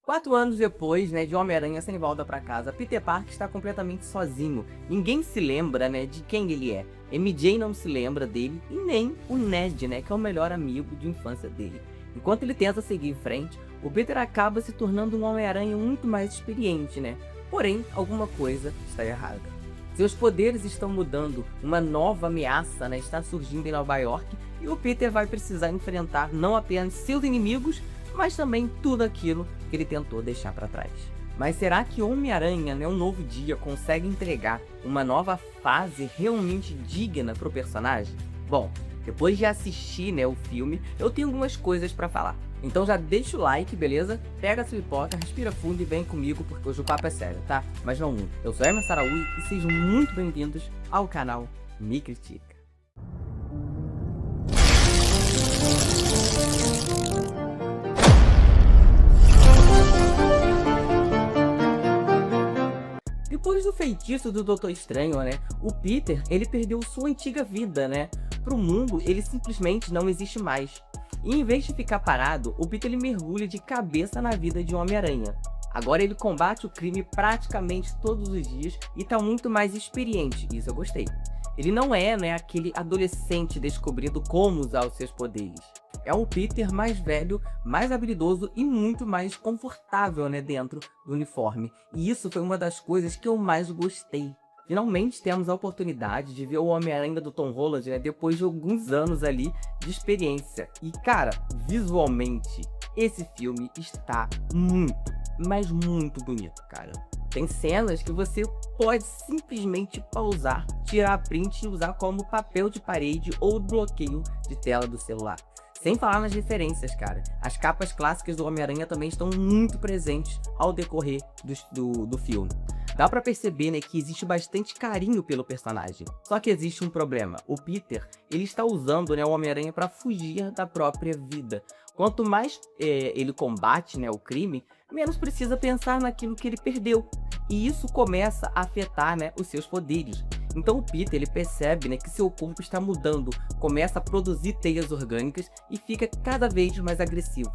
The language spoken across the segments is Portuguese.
4 anos depois, né, de Homem-Aranha sem volta pra casa, Peter Parker está completamente sozinho. Ninguém se lembra, né, de quem ele é. MJ não se lembra dele e nem o Ned, né, que é o melhor amigo de infância dele. Enquanto ele tenta seguir em frente, o Peter acaba se tornando um Homem-Aranha muito mais experiente, né? Porém, alguma coisa está errada. Seus poderes estão mudando, uma nova ameaça, né, está surgindo em Nova York e o Peter vai precisar enfrentar não apenas seus inimigos, mas também tudo aquilo que ele tentou deixar para trás. Mas será que Homem-Aranha, né, um novo dia, consegue entregar uma nova fase realmente digna para o personagem? Bom, depois de assistir, né, o filme, eu tenho algumas coisas para falar. Então já deixa o like, beleza? Pega sua pipoca, respira fundo e vem comigo porque hoje o papo é sério, tá? Mas não muito. Eu sou Emerson Araújo e sejam muito bem-vindos ao canal Me Critica. Depois do feitiço do Doutor Estranho, né, o Peter, ele perdeu sua antiga vida, né? Pro mundo, ele simplesmente não existe mais. E em vez de ficar parado, o Peter ele mergulha de cabeça na vida de Homem-Aranha. Agora ele combate o crime praticamente todos os dias e tá muito mais experiente, isso eu gostei. Ele não é, né, aquele adolescente descobrindo como usar os seus poderes. É um Peter mais velho, mais habilidoso e muito mais confortável, né, dentro do uniforme. E isso foi uma das coisas que eu mais gostei. Finalmente temos a oportunidade de ver o Homem-Aranha do Tom Holland, né, depois de alguns anos ali de experiência. E cara, visualmente, esse filme está muito, mas muito bonito, cara. Tem cenas que você pode simplesmente pausar, tirar print e usar como papel de parede ou bloqueio de tela do celular. Sem falar nas referências, cara. As capas clássicas do Homem-Aranha também estão muito presentes ao decorrer do filme. Dá pra perceber, né, que existe bastante carinho pelo personagem. Só que existe um problema. O Peter, ele está usando, né, o Homem-Aranha para fugir da própria vida. Quanto mais ele combate, né, o crime, menos precisa pensar naquilo que ele perdeu. E isso começa a afetar, né, os seus poderes. Então o Peter, ele percebe, né, que seu corpo está mudando, começa a produzir teias orgânicas e fica cada vez mais agressivo.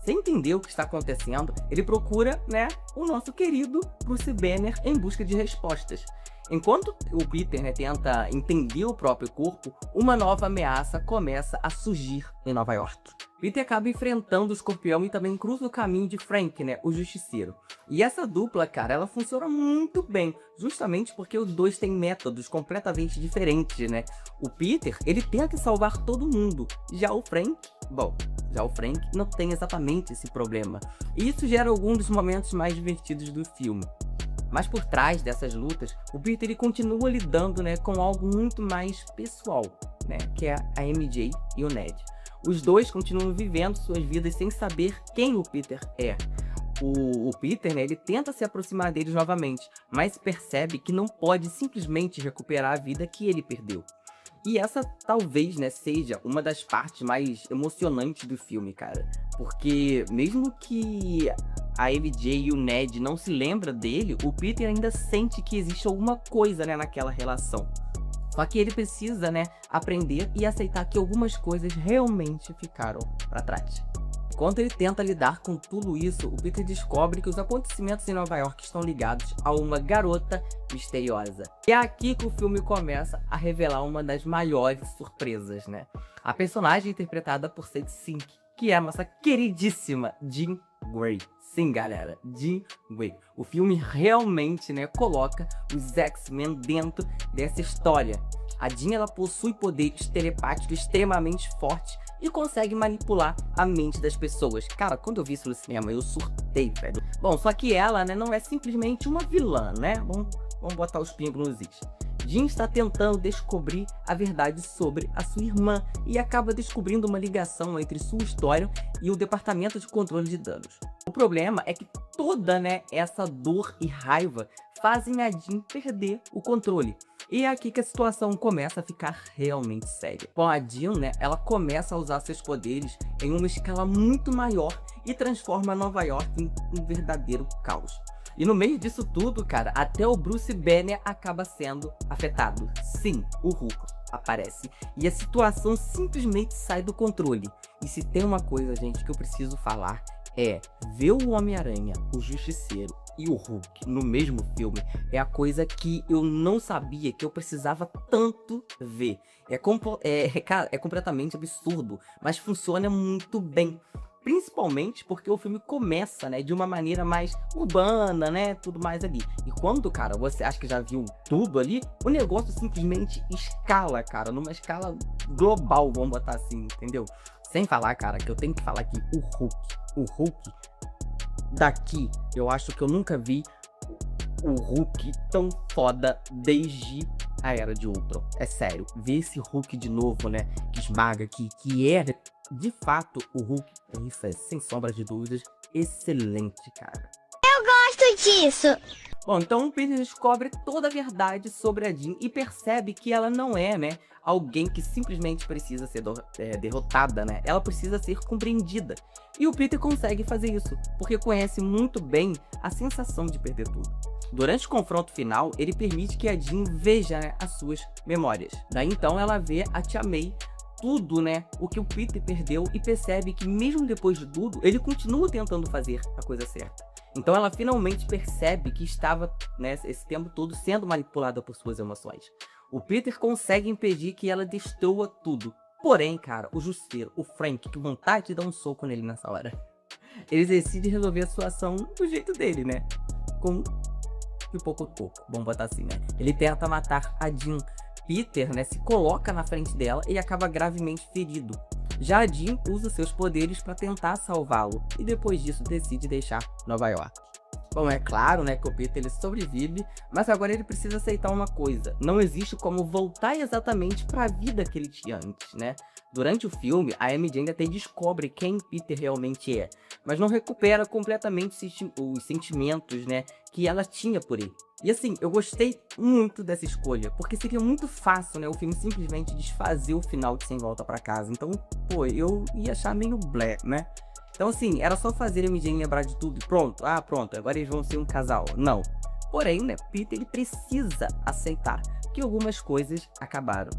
Sem entender o que está acontecendo, ele procura, né, o nosso querido Bruce Banner em busca de respostas. Enquanto o Peter, né, tenta entender o próprio corpo, uma nova ameaça começa a surgir em Nova York. Peter acaba enfrentando o Escorpião e também cruza o caminho de Frank, né, o Justiceiro. E essa dupla, cara, ela funciona muito bem, justamente porque os dois têm métodos completamente diferentes, né? O Peter, ele tenta salvar todo mundo, já o Frank não tem exatamente esse problema. E isso gera alguns dos momentos mais divertidos do filme. Mas por trás dessas lutas, o Peter ele continua lidando, né, com algo muito mais pessoal, né, que é a MJ e o Ned. Os dois continuam vivendo suas vidas sem saber quem o Peter é. O Peter, né, ele tenta se aproximar deles novamente, mas percebe que não pode simplesmente recuperar a vida que ele perdeu. E essa talvez, né, seja uma das partes mais emocionantes do filme, cara. Porque mesmo que a MJ e o Ned não se lembram dele, o Peter ainda sente que existe alguma coisa, né, naquela relação. Só que ele precisa, né, aprender e aceitar que algumas coisas realmente ficaram para trás. Enquanto ele tenta lidar com tudo isso, o Peter descobre que os acontecimentos em Nova York estão ligados a uma garota misteriosa. E é aqui que o filme começa a revelar uma das maiores surpresas, né? A personagem interpretada por Sadie Sink, que é a nossa queridíssima Jean Grey. Sim, galera, Jean Grey. O filme realmente, né, coloca os X-Men dentro dessa história. A Jean, ela possui poderes telepáticos extremamente fortes e consegue manipular a mente das pessoas. Cara, quando eu vi isso no cinema, eu surtei, velho. Bom, só que ela, né, não é simplesmente uma vilã, né? Vamos botar os pingos nos is. Jean está tentando descobrir a verdade sobre a sua irmã e acaba descobrindo uma ligação entre sua história e o Departamento de Controle de Danos. O problema é que toda, né, essa dor e raiva fazem a Jean perder o controle. E é aqui que a situação começa a ficar realmente séria. Bom, a Jean, né, ela começa a usar seus poderes em uma escala muito maior e transforma Nova York em um verdadeiro caos. E no meio disso tudo, cara, até o Bruce Banner acaba sendo afetado. Sim, o Hulk aparece. E a situação simplesmente sai do controle. E se tem uma coisa, gente, que eu preciso falar, ver o Homem-Aranha, o Justiceiro e o Hulk no mesmo filme é a coisa que eu não sabia que eu precisava tanto ver. Cara, é completamente absurdo, mas funciona muito bem. Principalmente porque o filme começa, né, de uma maneira mais urbana, né, tudo mais ali. E quando, cara, você acha que já viu tudo ali, o negócio simplesmente escala, cara, numa escala global, vamos botar assim, entendeu? Sem falar, cara, que eu tenho que falar aqui, o Hulk daqui, eu acho que eu nunca vi o Hulk tão foda desde a Era de Ultron. É sério, ver esse Hulk de novo, né, que esmaga aqui, que é de fato o Hulk, isso é, sem sombra de dúvidas, excelente, cara. Gosto disso. Bom, então o Peter descobre toda a verdade sobre a Jean e percebe que ela não é, né, alguém que simplesmente precisa ser derrotada, né? Ela precisa ser compreendida. E o Peter consegue fazer isso, porque conhece muito bem a sensação de perder tudo. Durante o confronto final, ele permite que a Jean veja, né, as suas memórias. Daí então ela vê a Tia May, tudo, né, o que o Peter perdeu, e percebe que mesmo depois de tudo, ele continua tentando fazer a coisa certa. Então ela finalmente percebe que estava, né, esse tempo todo sendo manipulada por suas emoções. O Peter consegue impedir que ela destrua tudo. Porém, cara, o Justiceiro, o Frank, que vontade de dar um soco nele nessa hora. Ele decide resolver a situação do jeito dele, né? Com de pouco a pouco, vamos botar assim, né? Ele tenta matar a Jean. Peter, né, se coloca na frente dela e acaba gravemente ferido. Já a Jean usa seus poderes para tentar salvá-lo e depois disso decide deixar Nova York. Bom, é claro, né, que o Peter ele sobrevive, mas agora ele precisa aceitar uma coisa: não existe como voltar exatamente para a vida que ele tinha antes, né? Durante o filme, a MJ até descobre quem Peter realmente é, mas não recupera completamente os sentimentos, né, que ela tinha por ele. E assim, eu gostei muito dessa escolha, porque seria muito fácil, né, o filme simplesmente desfazer o final de Sem Volta Pra Casa. Então, pô, eu ia achar meio blé, né? Então assim, era só fazer a MJ lembrar de tudo e pronto. Ah, pronto, agora eles vão ser um casal. Não. Porém, né, Peter ele precisa aceitar que algumas coisas acabaram.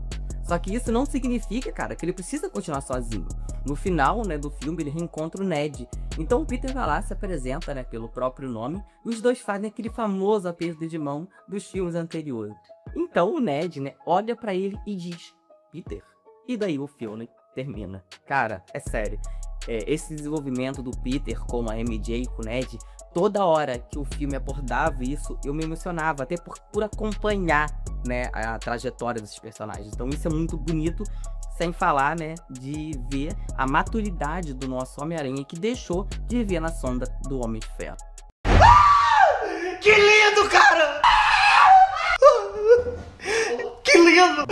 Só que isso não significa, cara, que ele precisa continuar sozinho. No final, né, do filme, ele reencontra o Ned. Então o Peter vai lá, se apresenta, né, pelo próprio nome, e os dois fazem aquele famoso aperto de mão dos filmes anteriores. Então o Ned, né, olha pra ele e diz: Peter. E daí o filme termina. Cara, é sério. Esse desenvolvimento do Peter com a MJ, com o Ned, toda hora que o filme abordava isso, eu me emocionava, até por acompanhar, né, a trajetória desses personagens. Então isso é muito bonito, sem falar, né, de ver a maturidade do nosso Homem-Aranha, que deixou de viver na sombra do Homem de Ferro. Que lindo, cara! Que lindo!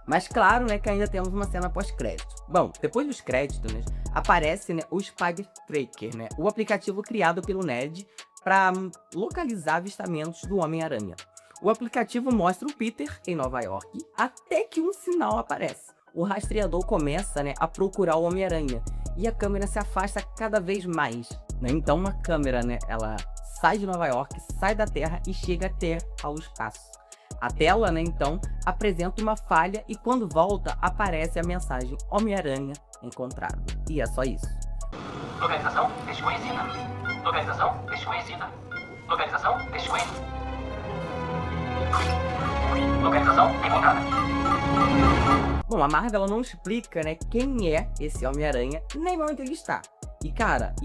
Mas claro, né, que ainda temos uma cena pós-crédito. Bom, depois dos créditos, né, aparece, né, o Spider Tracker, né, o aplicativo criado pelo Ned para localizar avistamentos do Homem-Aranha. O aplicativo mostra o Peter em Nova York, até que um sinal aparece. O rastreador começa, né, a procurar o Homem-Aranha, e a câmera se afasta cada vez mais, né? Então a câmera, né, ela sai de Nova York, sai da Terra e chega até ao espaço. A tela, né, então, apresenta uma falha e quando volta, aparece a mensagem Homem-Aranha encontrado. E é só isso. Localização desconhecida. Localização desconhecida. Localização desconhecida. Localização encontrada. Bom, a Marvel ela não explica, né, quem é esse Homem-Aranha, nem onde ele está. E cara,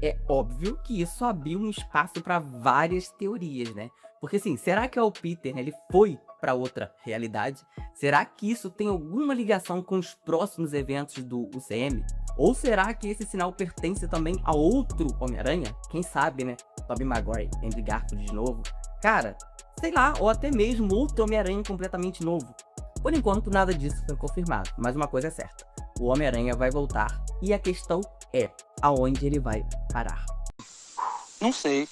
é óbvio que isso abriu um espaço para várias teorias, né? Porque assim, será que é o Peter, né, ele foi para outra realidade? Será que isso tem alguma ligação com os próximos eventos do UCM? Ou será que esse sinal pertence também a outro Homem-Aranha? Quem sabe, né? Tobey Maguire, Andrew Garfield de novo. Cara, sei lá, ou até mesmo outro Homem-Aranha completamente novo. Por enquanto, nada disso foi confirmado, mas uma coisa é certa: o Homem-Aranha vai voltar, e a questão é, aonde ele vai parar? Não sei.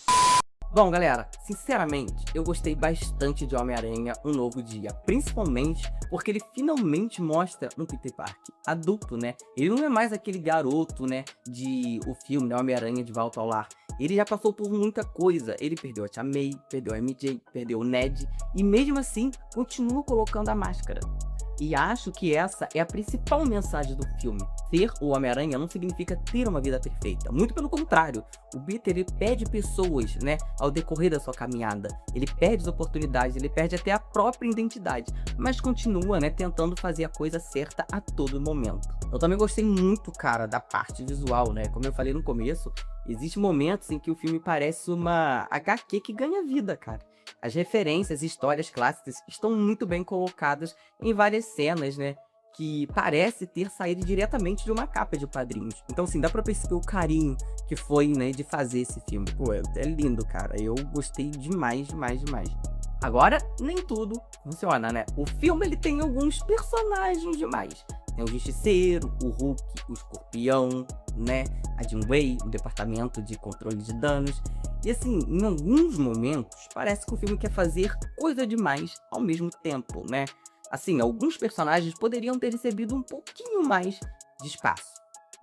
Bom, galera, sinceramente, eu gostei bastante de Homem-Aranha Um Novo Dia, principalmente porque ele finalmente mostra um Peter Parker adulto, né? Ele não é mais aquele garoto, né, de o filme, né, Homem-Aranha de Volta ao Lar. Ele já passou por muita coisa. Ele perdeu a Tia May, perdeu a MJ, perdeu o Ned, e mesmo assim, continua colocando a máscara. E acho que essa é a principal mensagem do filme. Ser o Homem-Aranha não significa ter uma vida perfeita. Muito pelo contrário. O Peter, ele perde pessoas, né, ao decorrer da sua caminhada. Ele perde as oportunidades, ele perde até a própria identidade. Mas continua, né, tentando fazer a coisa certa a todo momento. Eu também gostei muito, cara, da parte visual, né? Como eu falei no começo, existem momentos em que o filme parece uma HQ que ganha vida, cara. As referências e histórias clássicas estão muito bem colocadas em várias cenas, né? Que parece ter saído diretamente de uma capa de quadrinhos. Então, assim, dá pra perceber o carinho que foi, né, de fazer esse filme. Pô, é lindo, cara. Eu gostei demais, demais, demais. Agora, nem tudo funciona, né? O filme, ele tem alguns personagens demais. Tem o Justiceiro, o Hulk, o Escorpião, né? A Jean Grey, o Departamento de Controle de Danos. E assim, em alguns momentos, parece que o filme quer fazer coisa demais ao mesmo tempo, né? Assim, alguns personagens poderiam ter recebido um pouquinho mais de espaço,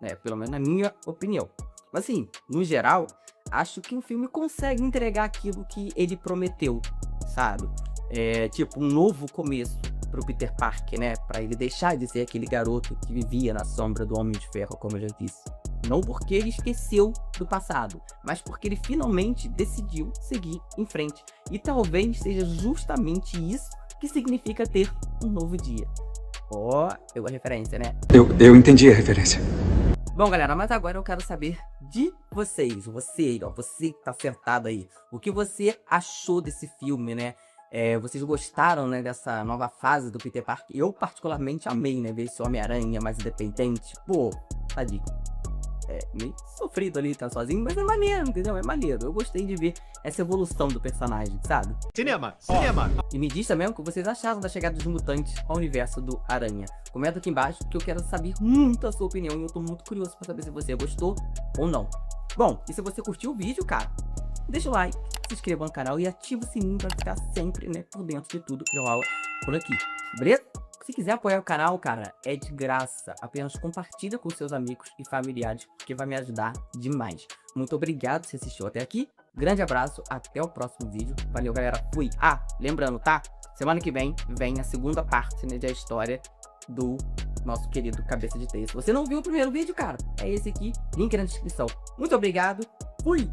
né? Pelo menos na minha opinião. Mas assim, no geral, acho que o filme consegue entregar aquilo que ele prometeu, sabe? Tipo, um novo começo pro Peter Parker, né? Pra ele deixar de ser aquele garoto que vivia na sombra do Homem de Ferro, como eu já disse. Não porque ele esqueceu do passado, mas porque ele finalmente decidiu seguir em frente. E talvez seja justamente isso que significa ter um novo dia. Ó, pegou a referência, né? Eu entendi a referência. Bom, galera, mas agora eu quero saber de vocês. Você que tá sentado aí. O que você achou desse filme, né? Vocês gostaram, né, dessa nova fase do Peter Parker? Eu particularmente amei, né, ver esse Homem-Aranha mais independente. Pô, tadinho. Meio sofrido ali, tá sozinho, mas é maneiro, entendeu? É maneiro. Eu gostei de ver essa evolução do personagem, sabe? Cinema! E me diz também o que vocês acharam da chegada dos mutantes ao universo do Aranha. Comenta aqui embaixo que eu quero saber muito a sua opinião e eu tô muito curioso pra saber se você gostou ou não. Bom, e se você curtiu o vídeo, cara, deixa o like, se inscreva no canal e ativa o sininho pra ficar sempre, né, por dentro de tudo que rola por aqui, beleza? Se quiser apoiar o canal, cara, é de graça. Apenas compartilha com seus amigos e familiares, porque vai me ajudar demais. Muito obrigado se assistiu até aqui. Grande abraço, até o próximo vídeo. Valeu, galera. Fui. Ah, lembrando, tá? Semana que vem a segunda parte, né, da história do nosso querido Cabeça de Teia. Se você não viu o primeiro vídeo, cara, é esse aqui. Link na descrição. Muito obrigado. Fui!